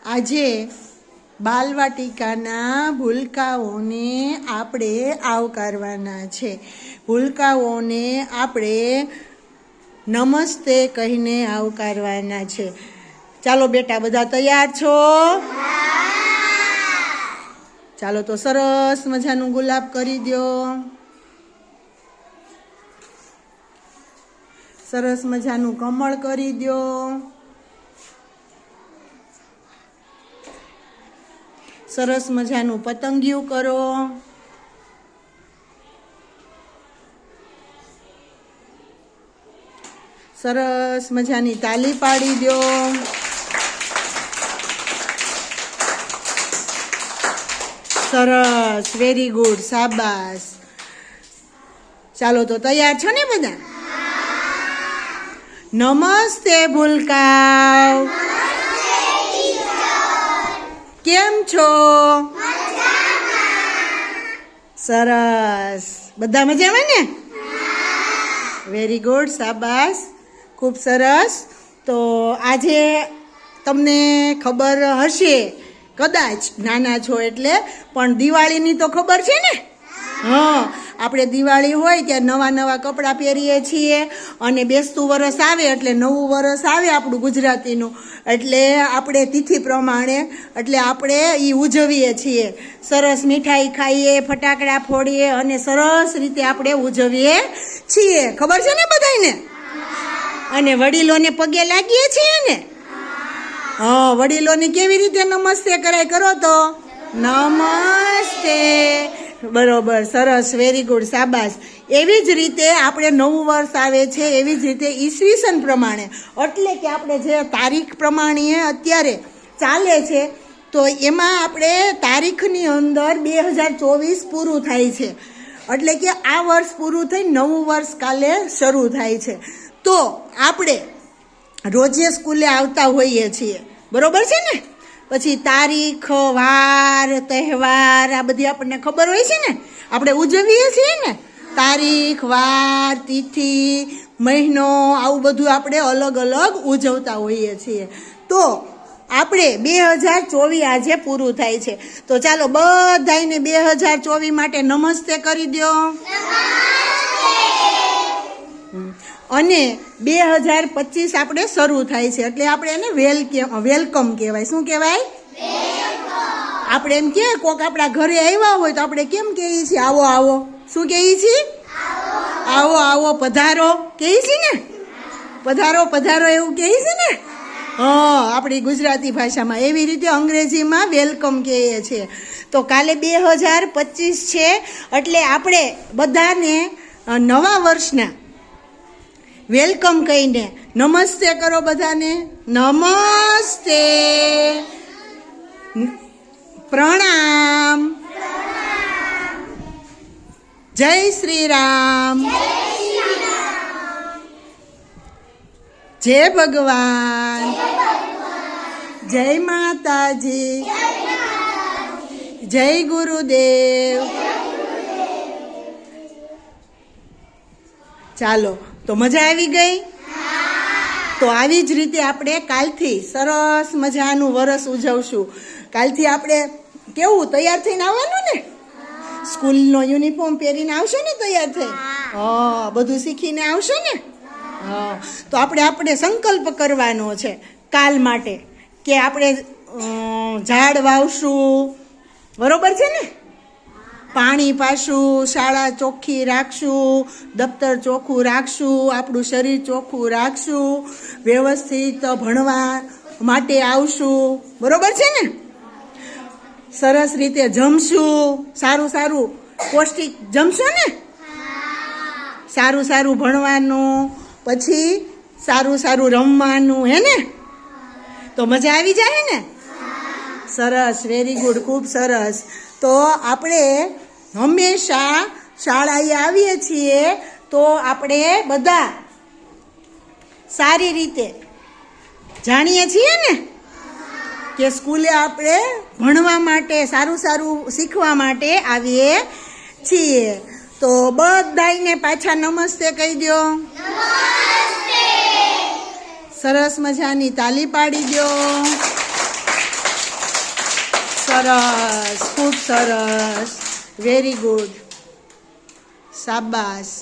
આજે બાલવાટિકાના ભૂલકાઓને આપણે આવકારવાના છે. ભૂલકાઓને આપણે નમસ્તે કહીને આવકારવાના છે. ચાલો બેટા, બધા તૈયાર છો? ચાલો તો સરસ મજાનું ગુલાબ કરી દો. સરસ મજાનું કમળ કરી દો. સરસ મજાનું પતંગિયું કરો. સરસ મજાની તાલી પાડી દો. સરસ, વેરી ગુડ, શાબાશ. ચાલો તો તૈયાર છો ને બધા? નમસ્તે ભૂલકાઓ, કેમ છો? સરસ, બધા મજામાં ને? વેરી ગુડ, શાબાશ, ખૂબ સરસ. તો આજે તમને ખબર હશે, કદાચ નાના છો એટલે, પણ દિવાળીની તો ખબર છે ને? હા, આપણે દિવાળી હોય ત્યારે નવા નવા કપડાં પહેરીએ છીએ અને બેસતું વરસ આવે એટલે નવું વરસ આવે આપણું ગુજરાતીનું, એટલે આપણે તિથિ પ્રમાણે એટલે આપણે એ ઉજવીએ છીએ. સરસ મીઠાઈ ખાઈએ, ફટાકડા ફોડીએ અને સરસ રીતે આપણે ઉજવીએ છીએ. ખબર છે ને બધાને? અને વડીલોને પગે લાગીએ છીએ ને? હા, વડીલોને કેવી રીતે નમસ્તે કરાય? કરો તો નમસ્તે. બરોબર, સરસ, વેરી ગુડ, શાબાશ. એવી જ રીતે આપણે નવું વર્ષ આવે છે, એવી જ રીતે ઈસવીસન પ્રમાણે, એટલે કે આપણે જે તારીખ પ્રમાણે અત્યારે ચાલે છે, તો એમાં આપણે તારીખની અંદર 2024 પૂરું થાય છે. એટલે કે આ વર્ષ પૂરું થઈ નવું વર્ષ કાલે શરૂ થાય છે. તો આપણે રોજે સ્કૂલે આવતા હોઈએ છીએ, બરોબર છે ને? પછી તારીખ, વાર, તહેવાર આ બધી આપણને ખબર હોય છે ને? આપણે ઉજવીએ છીએ ને? તારીખ, વાર, તિથિ, મહિનો, આવું બધું આપણે અલગ અલગ ઉજવતા હોઈએ છીએ. તો આપણે 2024 આજે પૂરું થાય છે. તો ચાલો બધાને 2024 માટે નમસ્તે કરી દો. અને 2025 આપણે શરૂ થાય છે, એટલે આપણે એને વેલકમ કહેવાય. શું કહેવાય? આપણે એમ કે કોક આપણા ઘરે આવ્યા હોય તો આપણે કેમ કહીએ છીએ? આવો આવો. શું કહીએ છીએ? આવો આવો, પધારો કહીએ છીએ ને? પધારો પધારો એવું કહીએ છીએ ને? હા, આપણી ગુજરાતી ભાષામાં. એવી રીતે અંગ્રેજીમાં વેલકમ કહીએ છીએ. તો કાલે 2025 છે, એટલે આપણે બધાને નવા વર્ષના વેલકમ કહીને નમસ્તે કરો બધાને. નમસ્તે, પ્રણામ, જય શ્રી રામ, જય ભગવાન, જય માતાજી, જય ગુરુદેવ. ચાલો, તો મજા આવી ગઈ? તો આવી જ રીતે આપણે કાલથી સરસ મજાનું વરસ ઉજવશું. કાલથી આપણે કેવું તૈયાર થઈને આવવાનું ને? સ્કૂલનો યુનિફોર્મ પહેરીને આવશો ને? તૈયાર થઈ? હા, બધું શીખીને આવશો ને? હા, તો આપણે સંકલ્પ કરવાનો છે કાલ માટે કે આપણે ઝાડ વાવશું, બરોબર છે ને? પાણી પાશું, શાળા ચોખ્ખી રાખશું, દફતર ચોખ્ખું રાખશું, આપણું શરીર ચોખ્ખું રાખશું, વ્યવસ્થિત ભણવા માટે આવશું, બરોબર છે ને? સરસ રીતે જમશું, સારું સારું પૌષ્ટિક જમશો ને? સારું સારું ભણવાનું, પછી સારું સારું રમવાનું, હે ને? તો મજા આવી જાય ને? સરસ, વેરી ગુડ, ખૂબ સરસ. તો આપણે હંમેશા શાળાએ આવીએ છીએ તો આપણે બધા સારી રીતે જાણીએ છીએ ને કે સ્કૂલે આપણે ભણવા માટે, સારું સારું શીખવા માટે આવીએ છીએ. તો બધાને પાછા નમસ્તે કહી દો. સરસ મજાની તાલી પાડી દો. સરસ, ખૂબ સરસ, વેરી ગુડ, શાબાશ.